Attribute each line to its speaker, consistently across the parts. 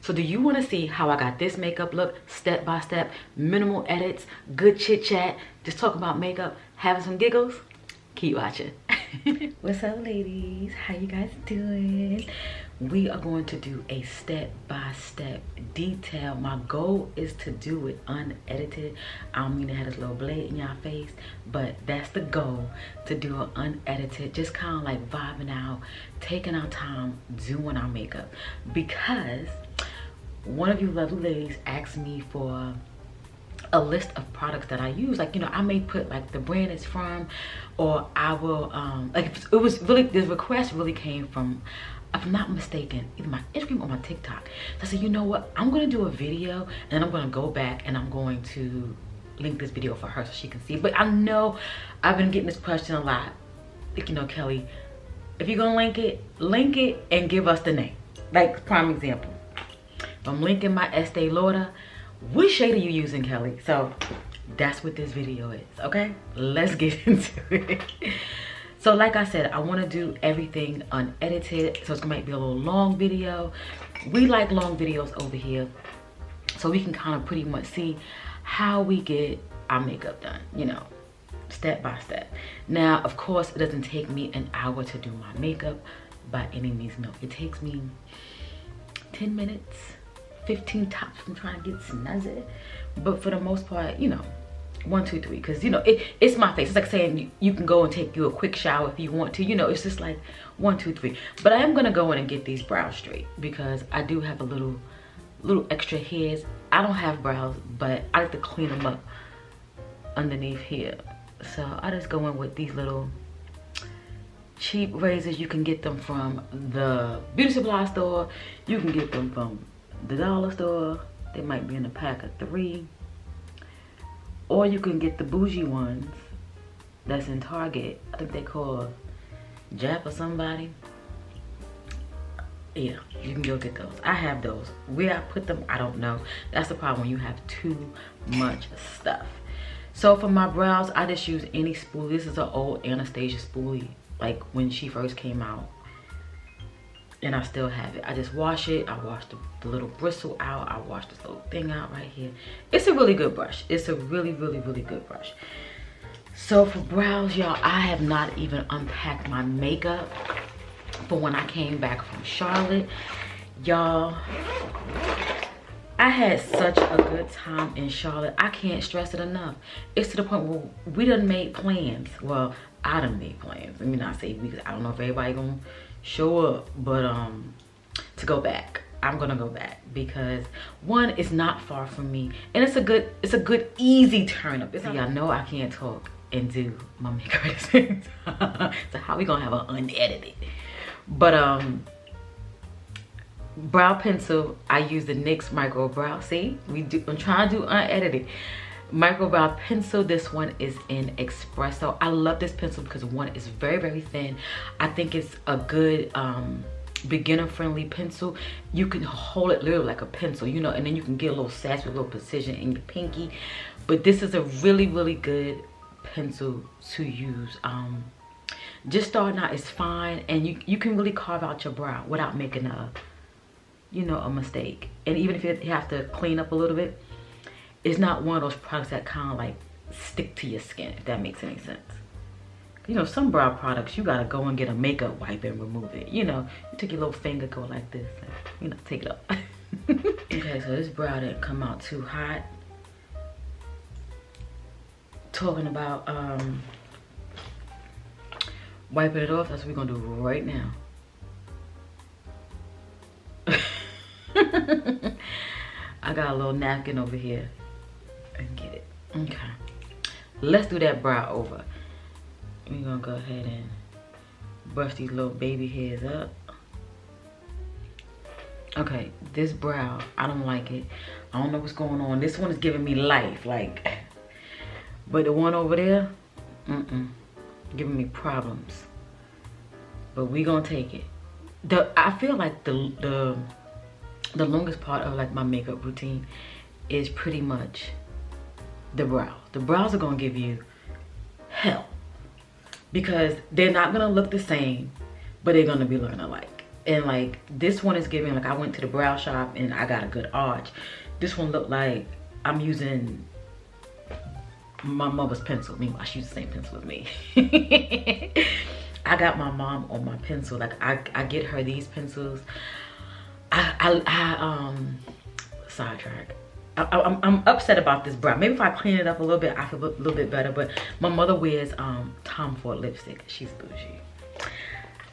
Speaker 1: So do you want to see how I got this makeup look step by step, minimal edits, good chit chat, just talk about makeup, having some giggles? Keep watching. What's up, ladies? How you guys doing? We are going to do a step-by-step detail. My goal is to do it unedited. I don't mean to have this little blade in your face, but that's the goal, to do it unedited, just kind of like vibing out, taking our time, doing our makeup. Because one of you lovely ladies asked me for a list of products that I use. Like, you know, I may put like the brand it's from, or I will like, it was really, this request really came from, if I'm not mistaken, either my Instagram or my TikTok. So I said, you know what, I'm gonna do a video and I'm gonna go back and I'm going to link this video for her so she can see. But I know I've been getting this question a lot, like, you know, Kelly, if you're gonna link it and give us the name. Like, prime example, if I'm linking my Estee Lauder, what shade are you using, Kelly? So that's what this video is, okay? Let's get into it. So like I said, I want to do everything unedited, so it's gonna be a little long video. We like long videos over here, so we can kind of pretty much see how we get our makeup done, you know, step by step. Now, of course, it doesn't take me an hour to do my makeup by any means. No, it takes me 10 minutes, 15 tops. I'm trying to get snazzy, but for the most part, you know, 1, 2, 3, because you know it's my face. It's like saying you can go and take you a quick shower if you want to, you know. It's just like 1, 2, 3. But I am gonna go in and get these brows straight because I do have a little extra hairs. I don't have brows, but I like to clean them up underneath here. So I just go in with these little cheap razors. You can get them from the beauty supply store, you can get them from the dollar store. They might be in a pack of 3. Or you can get the bougie ones that's in Target. I think they call Jap or somebody. Yeah, you can go get those. I have those. Where I put them, I don't know. That's the problem when you have too much stuff. So for my brows, I just use any spoolie. This is an old Anastasia spoolie, like when she first came out. And I still have it. I just wash it. I wash the little bristle out. I wash this little thing out right here. It's a really good brush. It's a really, really, really good brush. So for brows, y'all, I have not even unpacked my makeup for when I came back from Charlotte. Y'all, I had such a good time in Charlotte. I can't stress it enough. It's to the point where we done made plans. Well, I done made plans. Let me not say we, because I don't know if everybody gonna show up, but to go back. I'm gonna go back because one, it's not far from me, and it's a good easy turn up. See, I know I can't talk and do my makeup at the same time. So how we gonna have an unedited? But brow pencil, I use the NYX micro brow. See, I'm trying to do unedited micro brow pencil. This one is in espresso. I love this pencil because one, it's very, very thin. I think it's a good beginner friendly pencil. You can hold it literally like a pencil, you know, and then you can get a little sass with a little precision in your pinky. But this is a really, really good pencil to use. Just starting out is fine, and you can really carve out your brow without making a, you know, a mistake. And even if you have to clean up a little bit, it's not one of those products that kind of like stick to your skin, if that makes any sense. You know, some brow products, you gotta go and get a makeup wipe and remove it. You know, you take your little finger, go like this, and, you know, take it up. Okay, so this brow didn't come out too hot. Talking about wiping it off, that's what we're gonna do right now. I got a little napkin over here. And get it. Okay, let's do that brow over. We're gonna go ahead and brush these little baby hairs up. Okay, this brow, I don't like it. I don't know what's going on. This one is giving me life, like, but the one over there, giving me problems. But we gonna take it. I feel like the longest part of like my makeup routine is pretty much the brow. The brows are gonna give you hell because they're not gonna look the same, but they're gonna be looking alike. And like this one is giving, like I went to the brow shop and I got a good arch. This one looked like I'm using my mother's pencil. Meanwhile, she used the same pencil as me. I got my mom on my pencil. Like I get her these pencils. Sidetrack. I'm upset about this brow. Maybe if I clean it up a little bit, I feel a little bit better. But my mother wears Tom Ford lipstick. She's bougie.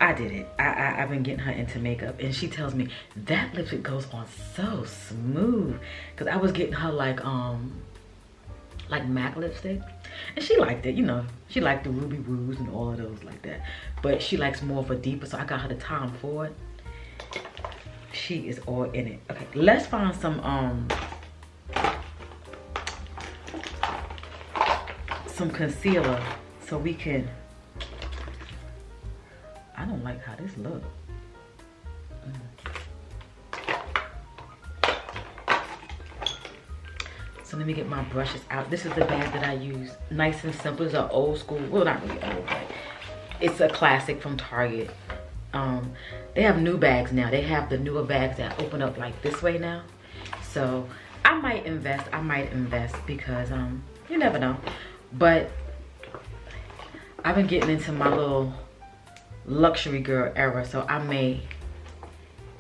Speaker 1: I did it. I've been getting her into makeup, and she tells me that lipstick goes on so smooth. Cause I was getting her like MAC lipstick, and she liked it. You know, she liked the Ruby Roos and all of those like that. But she likes more of a deeper, so I got her the Tom Ford. She is all in it. Okay, let's find some concealer so we can. I don't like how this looks. So let me get my brushes out. This is the bag that I use. Nice and simple. It's an old school, well, not really old, but it's a classic from Target. They have new bags now. They have the newer bags that open up like this way now. So I might invest because you never know. But I've been getting into my little luxury girl era, so I may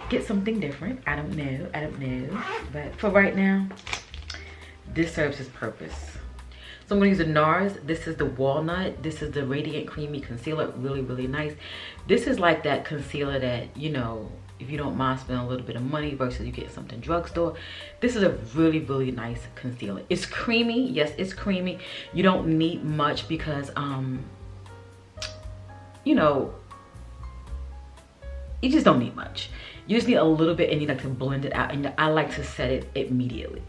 Speaker 1: get something different. I don't know. But for right now, this serves its purpose. So I'm gonna use the NARS. This is the Walnut. This is the Radiant Creamy Concealer. Really, really nice. This is like that concealer that, you know, if you don't mind spending a little bit of money versus you get something drugstore. This is a really, really nice concealer. It's creamy. Yes, it's creamy. You don't need much because, you know, you just don't need much. You just need a little bit, and you like to blend it out. And I like to set it immediately.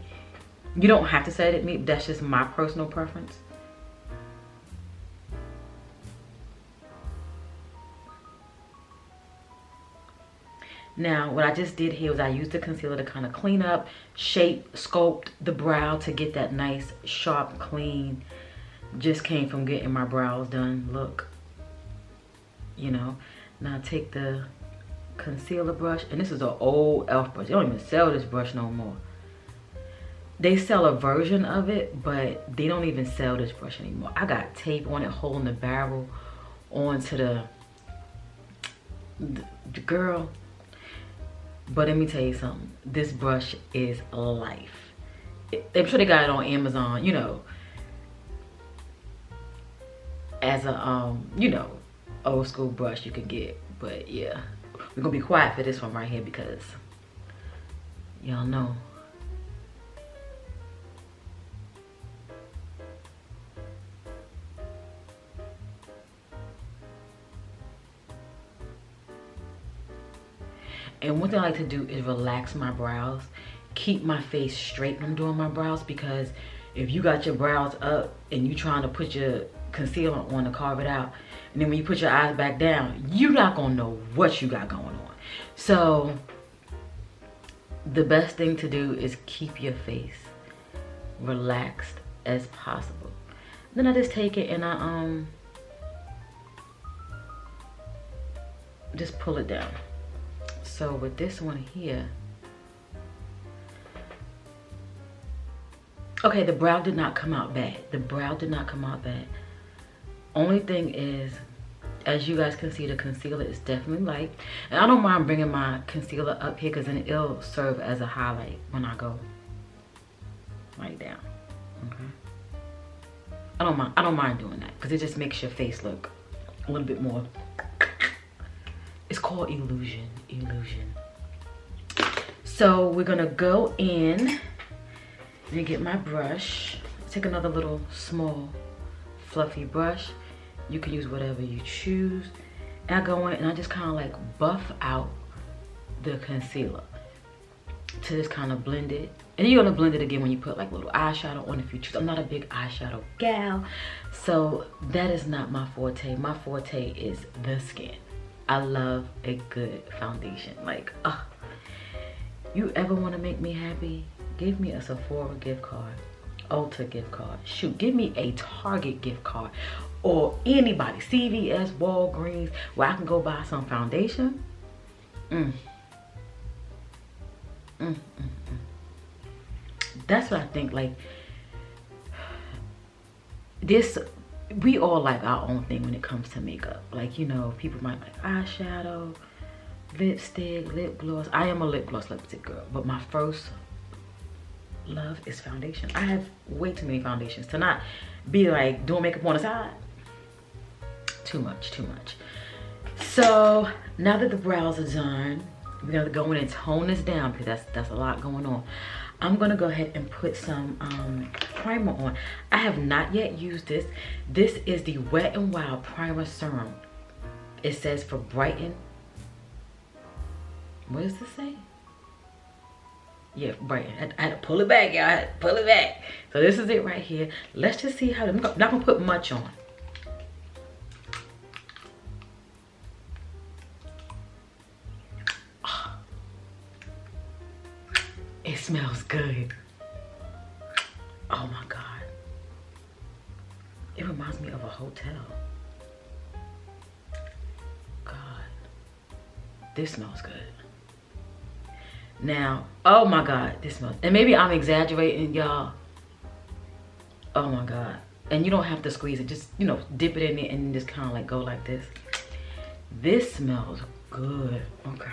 Speaker 1: You don't have to set it immediately. That's just my personal preference. Now, what I just did here was I used the concealer to kind of clean up, shape, sculpt the brow to get that nice, sharp, clean. Just came from getting my brows done look. You know. Now take the concealer brush, and this is an old e.l.f. brush. They don't even sell this brush no more. They sell a version of it, but they don't even sell this brush anymore. I got tape on it holding the barrel onto the girl. But let me tell you something. This brush is life. I'm sure they got it on Amazon, you know, as a you know, old school brush you can get. But yeah, we're gonna be quiet for this one right here because y'all know. And one thing I like to do is relax my brows, keep my face straight when I'm doing my brows, because if you got your brows up and you trying to put your concealer on to carve it out, and then when you put your eyes back down, you're not gonna know what you got going on. So the best thing to do is keep your face relaxed as possible. Then I just take it and I just pull it down. So with this one here, okay, the brow did not come out bad. The brow did not come out bad. Only thing is, as you guys can see, the concealer is definitely light. And I don't mind bringing my concealer up here because then it'll serve as a highlight when I go right down. Okay. I don't mind doing that because it just makes your face look a little bit more. It's called illusion. So we're gonna go in and get my brush. Take another little small fluffy brush. You can use whatever you choose. And I go in and I just kind of like buff out the concealer to just kind of blend it. And then you're gonna blend it again when you put like little eyeshadow on if you choose. I'm not a big eyeshadow gal, so that is not my forte. My forte is the skin. I love a good foundation. Like, you ever want to make me happy? Give me a Sephora gift card, Ulta gift card. Shoot, give me a Target gift card or anybody, CVS, Walgreens, where I can go buy some foundation Mm. Mm, mm, mm. That's what I think. Like this, we all like our own thing when it comes to makeup. Like, you know, people might like eyeshadow, lipstick, lip gloss. I am a lip gloss lipstick girl, but my first love is foundation. I have way too many foundations to not be like doing makeup on the side. Too much, too much. So now that the brows are done, we're gonna go in and tone this down because that's a lot going on. I'm gonna go ahead and put some primer on. I have not yet used this. This is the Wet n Wild Primer Serum. It says for brighten. What does this say? Yeah, brighten. I had to pull it back, y'all. I had to pull it back. So this is it right here. Let's just see how. I'm not gonna put much on. It smells good. Oh my God. It reminds me of a hotel. God. This smells good. Now, oh my God, this smells, and maybe I'm exaggerating, y'all. Oh my God. And you don't have to squeeze it. Just, you know, dip it in it and just kind of like go like this. This smells good. Okay.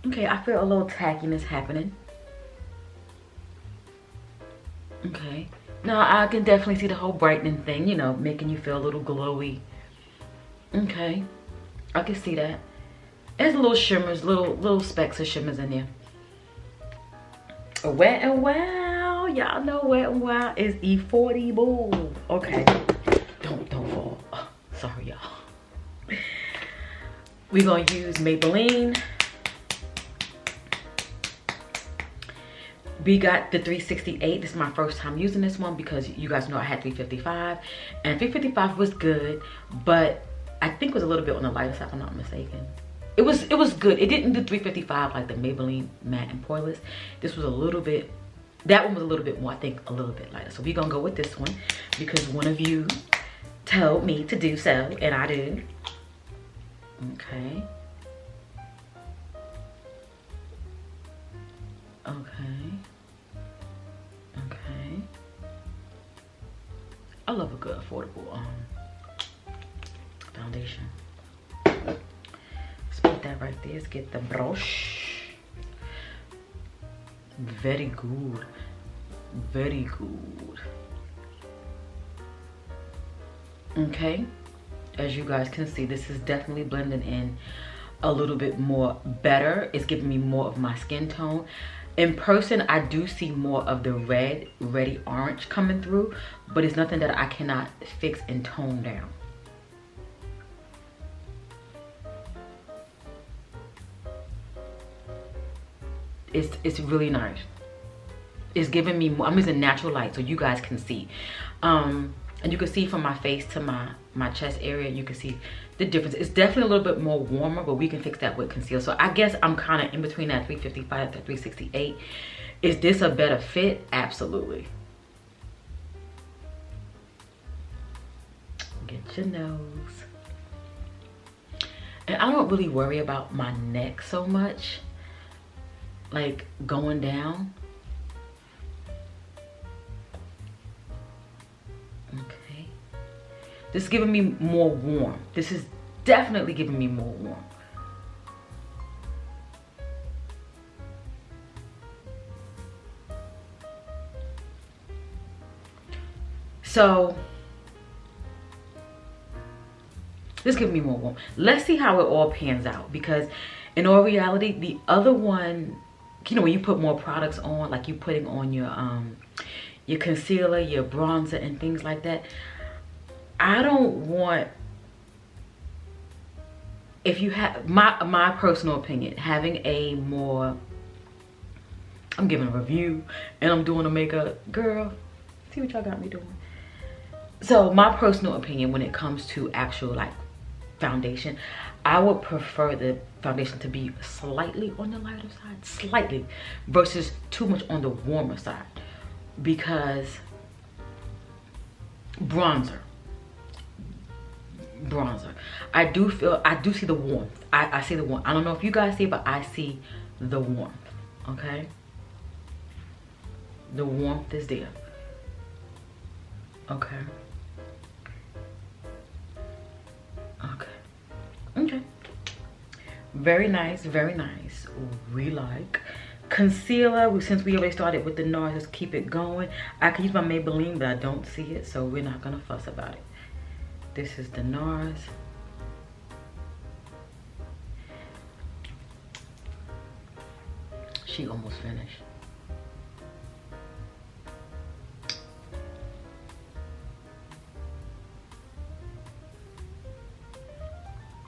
Speaker 1: Okay, I feel a little tackiness happening. Okay. Now I can definitely see the whole brightening thing, you know, making you feel a little glowy. Okay. I can see that. There's little shimmers, little specks of shimmers in there. Wet n Wild. Y'all know Wet n Wild is E40 boo. Okay. Don't fall. Oh, sorry, y'all. We're gonna use Maybelline. We got the 368. This is my first time using this one because you guys know I had 355. And 355 was good, but I think it was a little bit on the lighter side if I'm not mistaken. It was good. It didn't do 355 like the Maybelline Matte and Poreless. This was a little bit, that one was a little bit more, I think a little bit lighter. So we're gonna go with this one because one of you told me to do so, and I do. Okay. Okay. Okay. I love a good affordable foundation. Let's put that right there. Let's get the brush. Very good. Very good. Okay. As you guys can see, this is definitely blending in a little bit more better. It's giving me more of my skin tone. In person, I do see more of the reddy orange coming through, but it's nothing that I cannot fix and tone down. It's really nice. It's giving me more. I'm using natural light so you guys can see. And you can see from my face to my chest area, you can see the difference. It's definitely a little bit more warmer, but we can fix that with concealer. So I guess I'm kind of in between that 355 to 368. Is this a better fit? Absolutely. Get your nose. And I don't really worry about my neck so much, like going down. Okay. This is giving me more warm. This is definitely giving me more warm. So this is giving me more warm. Let's see how it all pans out, because in all reality, the other one, you know, when you put more products on, like you putting on your concealer, your bronzer and things like that, I don't want, if you have, my personal opinion, having a more, I'm giving a review and I'm doing a makeup, girl, see what y'all got me doing. So my personal opinion when it comes to actual like foundation, I would prefer the foundation to be slightly on the lighter side, slightly, versus too much on the warmer side. Because bronzer, bronzer. I do see the warmth. I see the warmth. I don't know if you guys see it, but I see the warmth. Okay, the warmth is there. Okay. Okay. Very nice, very nice. We like concealer. Since we already started with the NARS, just keep it going. I can use my Maybelline, but I don't see it, so we're not gonna fuss about it. This is the NARS. She almost finished.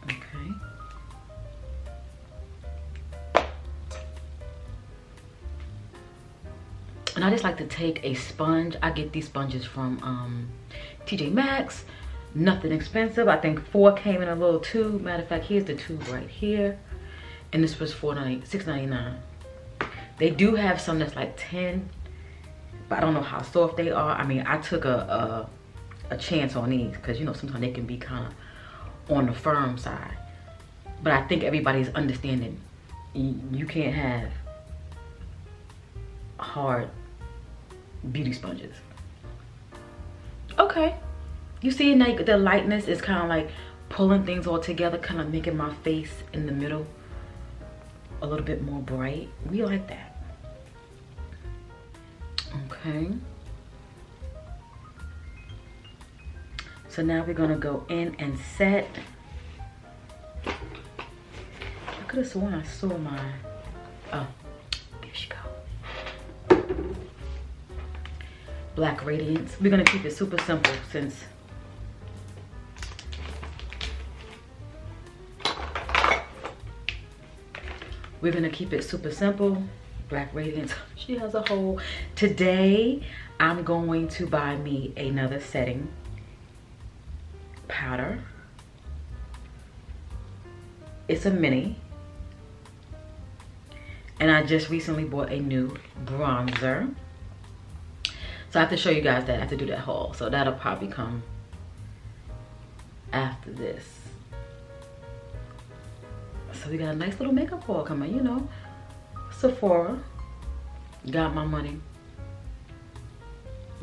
Speaker 1: Okay. And I just like to take a sponge. I get these sponges from TJ Maxx. Nothing expensive. I think 4 came in a little tube. Matter of fact, here's the tube right here. And this was $6.99. They do have some that's like 10, but I don't know how soft they are. I mean, I took a chance on these because, you know, sometimes they can be kind of on the firm side. But I think everybody's understanding you can't have hard beauty sponges. Okay. You see, now the lightness is kind of like pulling things all together, kind of making my face in the middle a little bit more bright. We like that. Okay. So now we're gonna go in and set. I could have sworn I saw my, oh, there she go. Black Radiance. We're gonna keep it super simple since we're gonna keep it super simple. Black Radiance, she has a hole. Today, I'm going to buy me another setting powder. It's a mini. And I just recently bought a new bronzer. So I have to show you guys that. I have to do that haul. So that'll probably come after this. So we got a nice little makeup haul coming, you know. Sephora, got my money,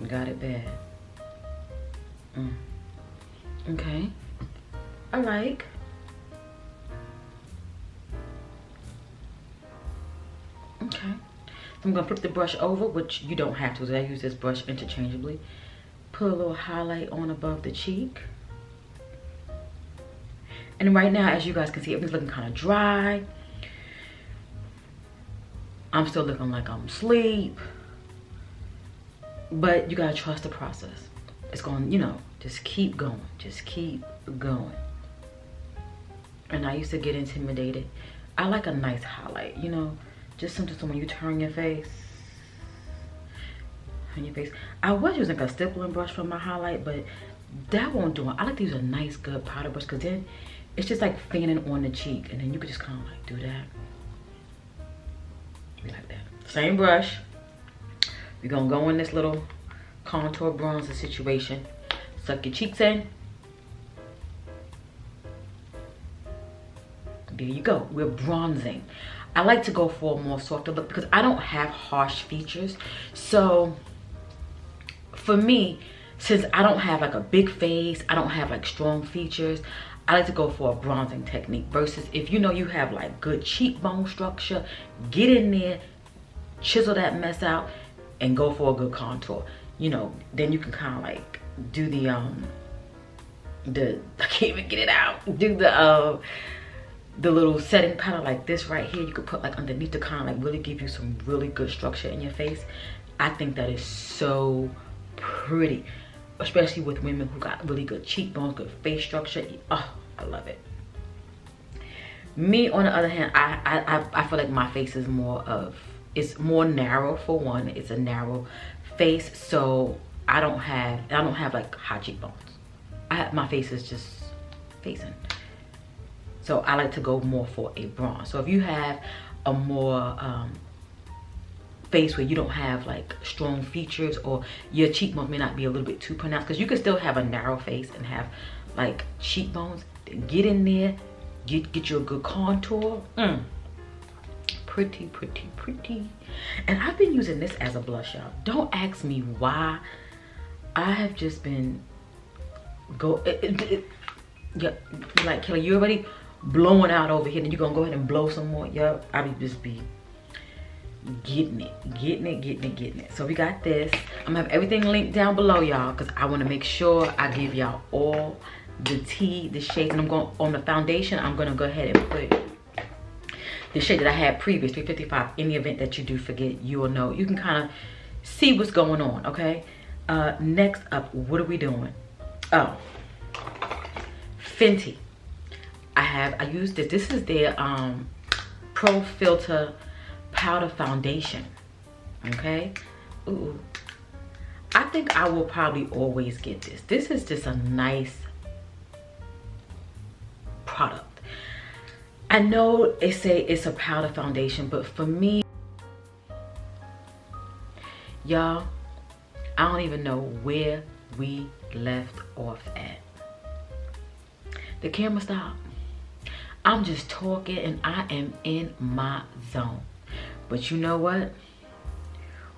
Speaker 1: got it bad. Okay, I like. Okay, so I'm gonna flip the brush over, which you don't have to, so I use this brush interchangeably. Put a little highlight on above the cheek. And right now, as you guys can see, everything's looking kind of dry. I'm still looking like I'm asleep. But you gotta trust the process. It's going, you know, just keep going. Just keep going. And I used to get intimidated. I like a nice highlight, you know, just something so when you turn your face. I was using a stippling brush for my highlight, but that won't do it. I like to use a nice, good powder brush because then it's just like fanning on the cheek, and then you could just kind of like do that. Like that. Same brush. We're gonna go in this little contour bronzer situation. Suck your cheeks in. There you go. We're bronzing. I like to go for a more softer look because I don't have harsh features. So for me, since I don't have like a big face, I don't have like strong features, I like to go for a bronzing technique versus if you know you have like good cheekbone structure, get in there, chisel that mess out, and go for a good contour. You know, then you can kind of like do the I can't even get it out. Do the little setting powder like this right here. You could put like underneath to kind of like really give you some really good structure in your face. I think that is so pretty. Especially with women who got really good cheekbones, good face structure. Oh, I love it. Me, on the other hand, I feel like my face is it's more narrow for one. It's a narrow face, so I don't have like high cheekbones. My face is just facing. So I like to go more for a bronze. So if you have a more face where you don't have like strong features, or your cheekbones may not be a little bit too pronounced, because you can still have a narrow face and have like cheekbones, then get in there, get you a good contour. Pretty, pretty, pretty. And I've been using this as a blush, y'all. Don't ask me why. I have just been yeah, like, Kelly, you already blowing out over here, and you're gonna go ahead and blow some more. Yup, I be just be getting it. So we got this. I'm gonna have everything linked down below, y'all, because I want to make sure I give y'all all the tea, the shades. And I'm going on the foundation. I'm gonna go ahead and put the shade that I had previous, 355. In the event that you do forget, you will know. You can kind of see what's going on. Okay. Next up, what are we doing? Oh, Fenty. I used this. This is their Pro Filter Powder Foundation. Okay. Ooh. I think I will probably always get this. This is just a nice product. I know they say it's a powder foundation, but for me, y'all, I don't even know where we left off at. The camera stopped. I'm just talking and I am in my zone. But you know what?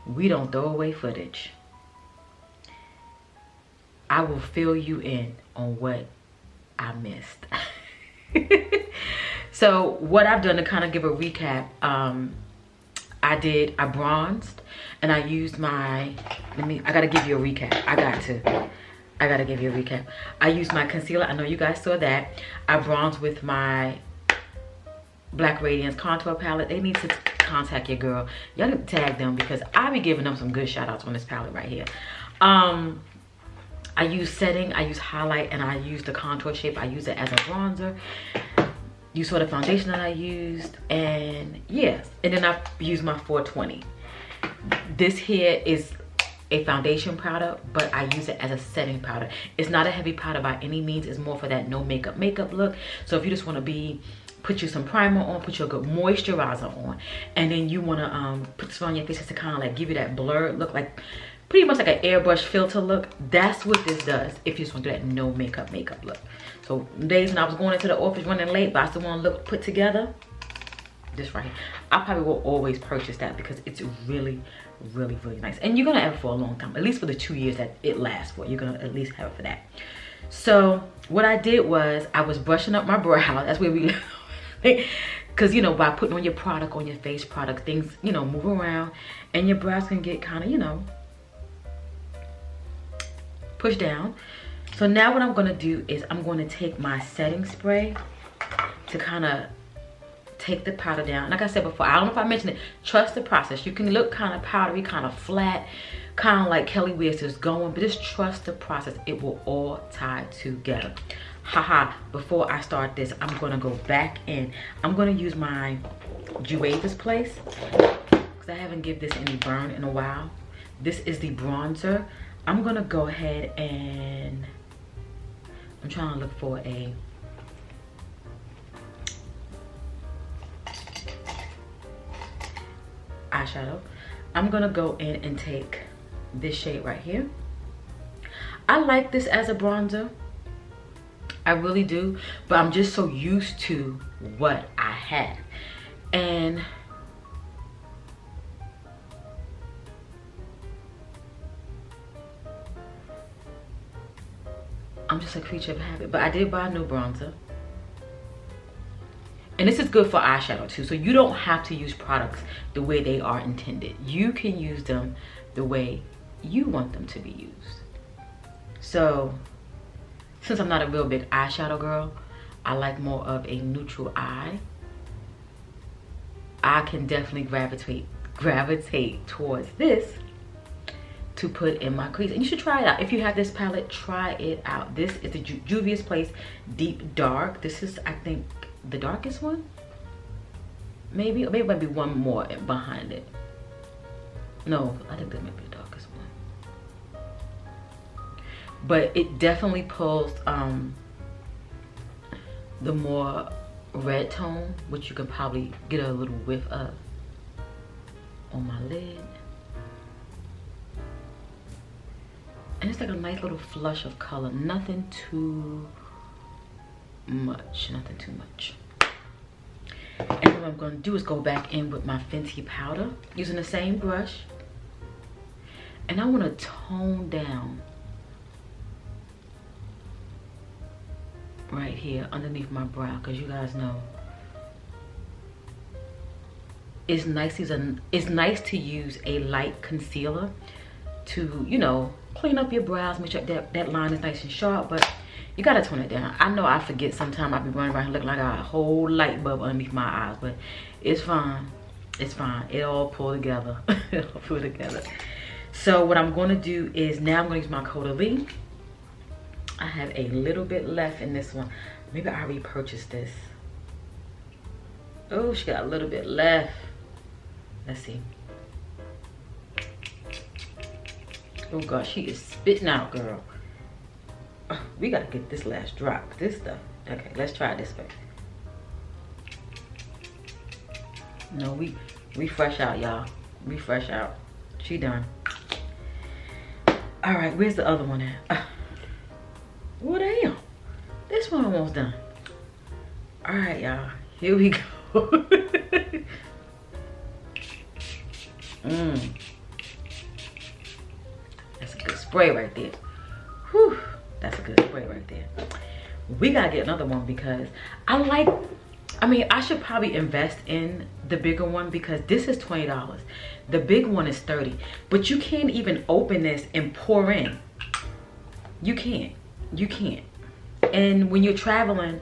Speaker 1: We don't throw away footage. I will fill you in on what I missed. So what I've done to kind of give a recap, I bronzed and I used my, I gotta give you a recap. I gotta give you a recap. I used my concealer. I know you guys saw that. I bronzed with my Black Radiance contour palette. They need to contact your girl. Y'all need to tag them because I be giving them some good shout outs on this palette right here. I use setting, I use highlight, and I use the contour shape. I use it as a bronzer. You saw the foundation that I used, and yes, and then I use my 420. This here is a foundation powder, but I use it as a setting powder. It's not a heavy powder by any means. It's more for that no makeup look. So if you just want to put you some primer on, put your good moisturizer on, and then you want to put this on your face just to kind of like give you that blurred look, like pretty much like an airbrush filter look. That's what this does if you just want to do that no makeup look. So days when I was going into the office running late, but I still want to look put together, this right here, I probably will always purchase that because it's really, really, really nice. And you're gonna have it for a long time, at least for the 2 years that it lasts for. You're gonna at least have it for that. So what I did was I was brushing up my brow. That's where we because you know, by putting on your product on your face, things, you know, move around and your brows can get kind of, you know, pushed down. So now what I'm going to do is I'm going to take my setting spray to kind of take the powder down. Like I said before, I don't know if I mentioned it, trust the process. You can look kind of powdery, kind of flat, kind of like Kelly Wears is going, but just trust the process. It will all tie together. Haha, before I start this, I'm going to go back in. I'm going to use my Jueva's Place because I haven't given this any burn in a while. This is the bronzer. I'm going to go ahead and I'm trying to look for a eyeshadow. I'm gonna go in and take this shade right here. I like this as a bronzer, I really do, but I'm just so used to what I have. And I'm just a creature of habit, but I did buy a new bronzer. And this is good for eyeshadow too. So you don't have to use products the way they are intended. You can use them the way you want them to be used. So since I'm not a real big eyeshadow girl, I like more of a neutral eye. I can definitely gravitate towards this to put in my crease. And you should try it out. If you have this palette, try it out. This is the Juvia's Place Deep Dark. This is, I think, the darkest one. Maybe, or maybe it might be one more behind it. No, I think that might be the darkest one. But it definitely pulls the more red tone, which you can probably get a little whiff of on my lid. And it's like a nice little flush of color, nothing too much, nothing too much. And what I'm gonna do is go back in with my Fenty powder using the same brush. And I wanna tone down right here underneath my brow, because you guys know it's nice to use a light concealer to, you know, clean up your brows, make sure that line is nice and sharp, but you gotta tone it down. I know I forget sometimes. I be running around looking like I got a whole light bulb underneath my eyes, but it's fine. It's fine. It all pull together. It'll pull together. So what I'm gonna do is now I'm gonna use my GRWM. I have a little bit left in this one. Maybe I repurchased this. Oh, she got a little bit left. Let's see. Oh gosh, she is spitting out, girl. Oh, we gotta get this last drop. This stuff. Okay, let's try it this way. No, we fresh out, y'all. We fresh out. She done. All right, where's the other one at? Oh damn, this one almost done. All right, y'all, here we go. That's a good spray right there. Whew, that's a good spray right there. We gotta get another one because I should probably invest in the bigger one because this is $20. The big one is $30, but you can't even open this and pour in. You can't. And when you're traveling,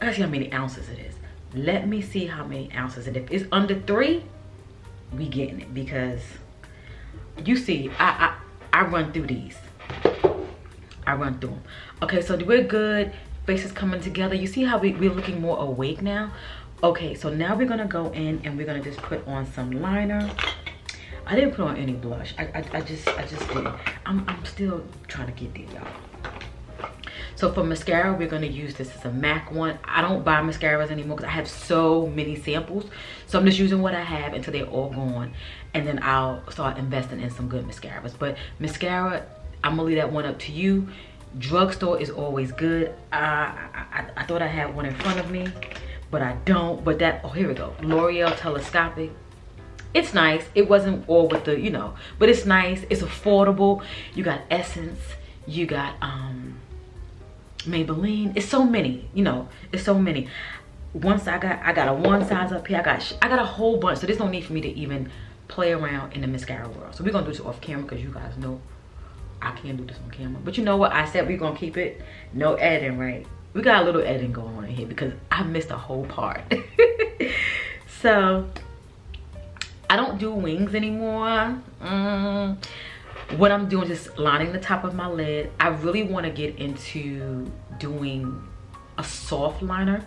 Speaker 1: I see how many ounces it is. Let me see how many ounces it is. If it's under 3, we getting it, because you see, I run through these. I run through them. Okay, so we're good. Face is coming together. You see how we're looking more awake now? Okay, so now we're gonna go in and we're gonna just put on some liner. I didn't put on any blush. I just didn't. I'm still trying to get there, y'all. So for mascara, we're gonna use this as a MAC one. I don't buy mascaras anymore because I have so many samples. So I'm just using what I have until they're all gone. And then I'll start investing in some good mascaras. But mascara, I'm gonna leave that one up to you. Drugstore is always good. I thought I had one in front of me, but I don't. But that, oh, here we go. L'Oreal Telescopic. It's nice. It wasn't all with the, you know, but it's nice. It's affordable. You got Essence. You got Maybelline. It's so many, you know, it's so many. Once I got a one size up here. I got a whole bunch. So there's no need for me to even play around in the mascara world. So we're gonna do this off camera because you guys know I can't do this on camera. But you know what? I said we're gonna keep it no editing, right? We got a little editing going on in here because I missed a whole part. So I don't do wings anymore. What I'm doing is just lining the top of my lid. I really want to get into doing a soft liner.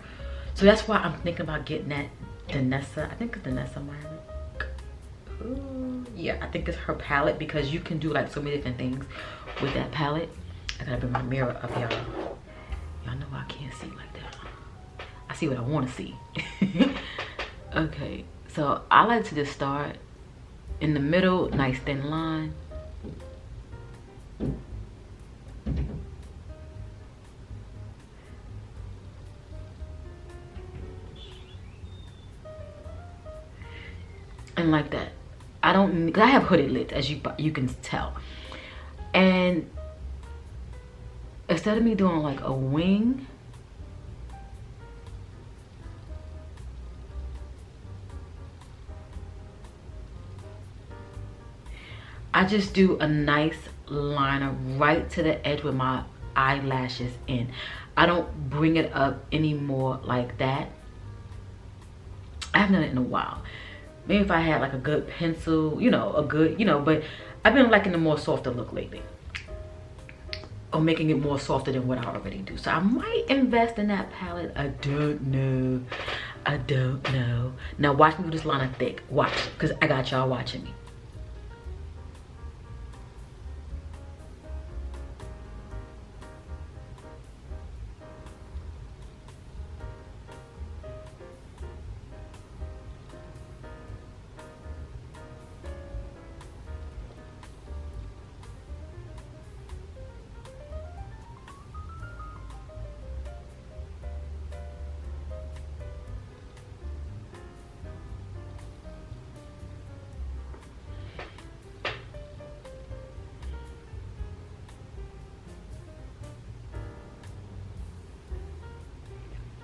Speaker 1: So that's why I'm thinking about getting that Danessa. I think it's Danessa Myrick. Yeah, I think it's her palette because you can do like so many different things with that palette. I gotta bring my mirror up, y'all. Y'all know I can't see like that. I see what I want to see. Okay, so I like to just start in the middle, nice thin line. And like that. I don't, cause I have hooded lids, as you can tell. And instead of me doing like a wing, I just do a nice liner right to the edge with my eyelashes in. I don't bring it up anymore like that. I haven't done it in a while. Maybe if I had like a good pencil, you know, a good, you know, but I've been liking the more softer look lately. Or making it more softer than what I already do. So I might invest in that palette. I don't know. I don't know. Now watch me do this liner thick. Watch, because I got y'all watching me.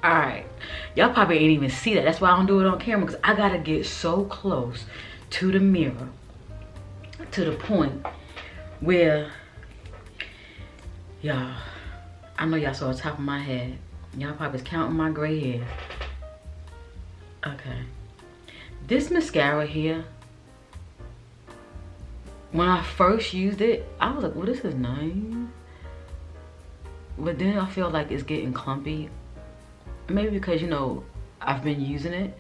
Speaker 1: All right, y'all probably ain't even see that. That's why I don't do it on camera, because I gotta get so close to the mirror to the point where, y'all, I know y'all saw the top of my head. Y'all probably was counting my gray hair. Okay, this mascara here, when I first used it, I was like, well, this is nice. But then I feel like it's getting clumpy. Maybe because, you know, I've been using it.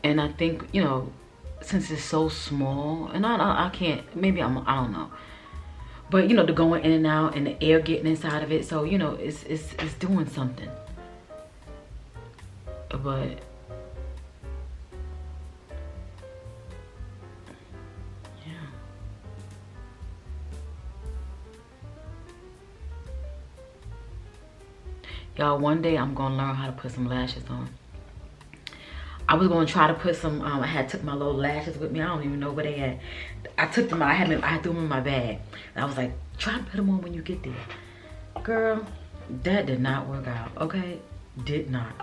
Speaker 1: And I think, you know, since it's so small, and I can't, maybe I don't know. But, you know, the going in and out and the air getting inside of it. So, you know, it's doing something. But y'all, one day I'm gonna learn how to put some lashes on. I was gonna try to put some, I took my little lashes with me. I don't even know where they at. I took them, I threw them in my bag. And I was like, try to put them on when you get there. Girl, that did not work out, okay? Did not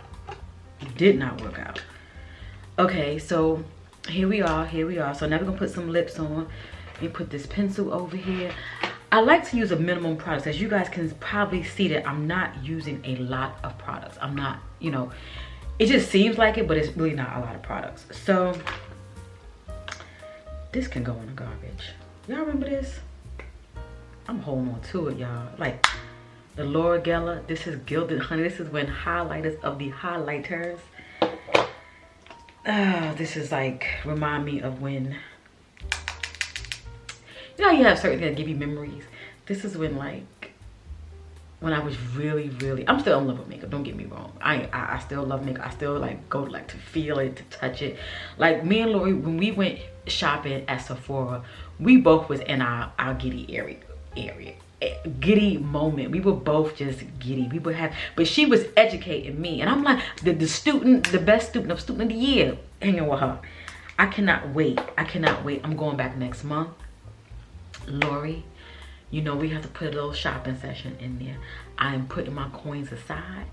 Speaker 1: work out. Okay, so here we are. So now we're gonna put some lips on. You put this pencil over here. I like to use a minimum products. As you guys can probably see that I'm not using a lot of products. I'm not, you know, it just seems like it, but it's really not a lot of products. So this can go in the garbage. Y'all remember this? I'm holding on to it, y'all. Like the Laura Geller, this is Gilded Honey. This is when highlighters of the highlighters. This is like, remind me of when, you know, you have certain things that give you memories. This is when, like, when I was really, I'm still in love with makeup, don't get me wrong. I still love makeup. I still like go like to feel it, to touch it. Like me and Lori, when we went shopping at Sephora, we both was in our giddy area, giddy moment. We were both just giddy. We would have, but she was educating me, and I'm like the best student of the year, hanging with her. I cannot wait. I'm going back next month. Lori, you know we have to put a little shopping session in there. I am putting my coins aside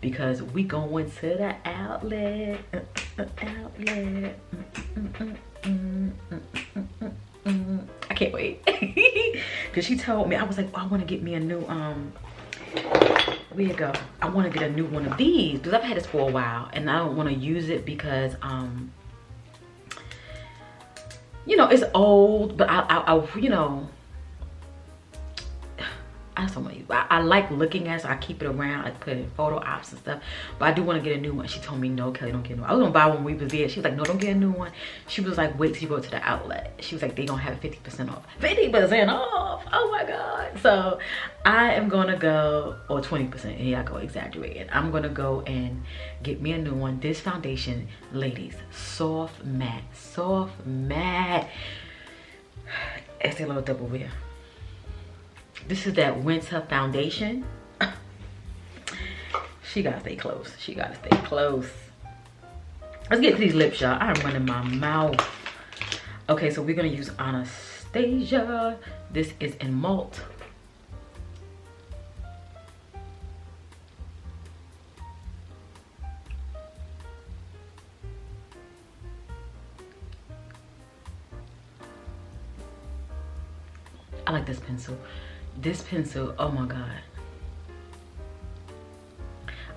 Speaker 1: because we going to the outlet. I can't wait. Because she told me, I was like, oh, I want to get me a new, where you go? I want to get a new one of these because I've had this for a while and I don't want to use it because, you know, it's old, but I you know, I just don't want to use it. I like looking at it, so I keep it around. I put it in photo ops and stuff. But I do want to get a new one. She told me, no, Kelly, don't get a new one. I was going to buy one when we was there. She was like, no, don't get a new one. She was like, wait till you go to the outlet. She was like, they going to have 50% off. 50% off! Oh my God. So I am going to go, or 20%. Here I go exaggerating. I'm going to go and get me a new one. This foundation, ladies, soft matte. It's a little double wear. This is that winter foundation. She gotta stay close. Let's get to these lips, y'all. I'm running my mouth. Okay, so we're gonna use Anastasia. This is in Malt. I like this pencil. This pencil, oh my God.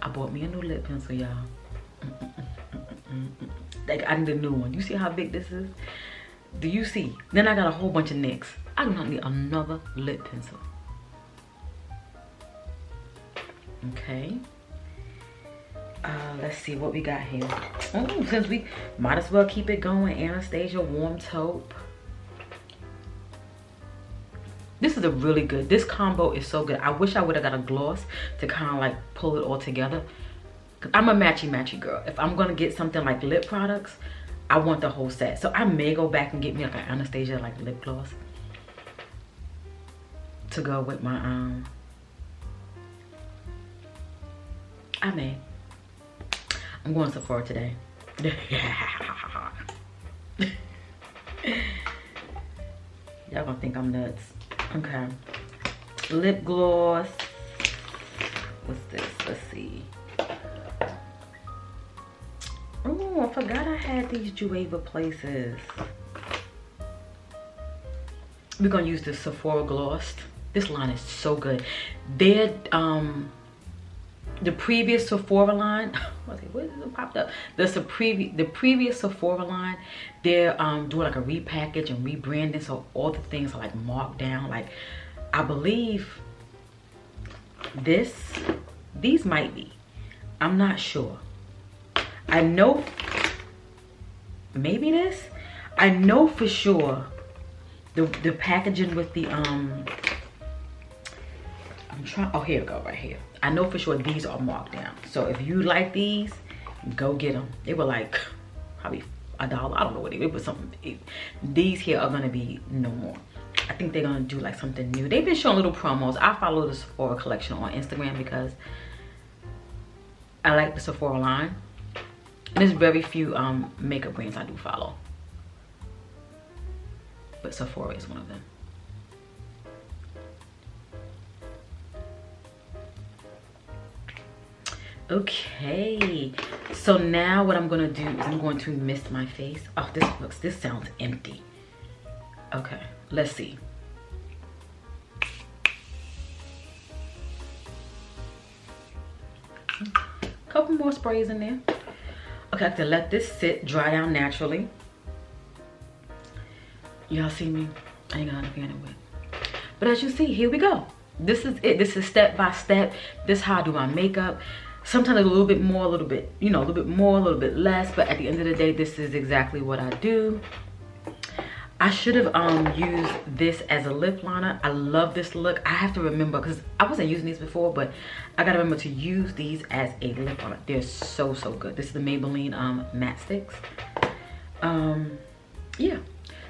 Speaker 1: I bought me a new lip pencil, y'all. Like, I need a new one. You see how big this is? Do you see? Then I got a whole bunch of nicks. I do not need another lip pencil. Okay. Let's see what we got here. Oh, since we might as well keep it going. Anastasia Warm Taupe. This is a really good, this combo is so good. I wish I would have got a gloss to kind of like pull it all together. Cause I'm a matchy girl. If I'm gonna get something like lip products, I want the whole set. So I may go back and get me like an Anastasia like lip gloss to go with my, I may. I'm going to Sephora today. Y'all gonna think I'm nuts. Okay, lip gloss. What's this? Let's see. Oh, I forgot I had these GRWM places. We're gonna use this Sephora gloss. This line is so good. They're the previous Sephora line. What is it popped up? The previous Sephora line. They're doing like a repackage and rebranding, so all the things are like marked down. Like I believe these might be. I'm not sure. I know maybe this. I know for sure the packaging with the oh, here we go, right here. I know for sure these are marked down. So if you like these, go get them. They were like probably $1. I don't know what it was. Something. These here are gonna be no more. I think they're gonna do like something new. They've been showing little promos. I follow the Sephora collection on Instagram because I like the Sephora line. And there's very few makeup brands I do follow, but Sephora is one of them. Okay, so now what I'm gonna do is I'm going to mist my face. Oh, this sounds empty. Okay, let's see. Couple more sprays in there. Okay, I have to let this sit, dry down naturally. Y'all see me? I ain't got nothing in it with. But as you see, here we go. This is it. This is step by step. This is how I do my makeup. Sometimes a little bit more, a little bit, you know, a little bit more, a little bit less. But at the end of the day, this is exactly what I do. I should have used this as a lip liner. I love this look. I have to remember, because I wasn't using these before, but I gotta remember to use these as a lip liner. They're so good. This is the Maybelline matte sticks. Yeah,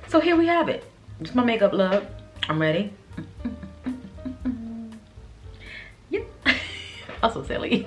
Speaker 1: so here we have it. This is my makeup look. I'm ready. Yep. Also silly.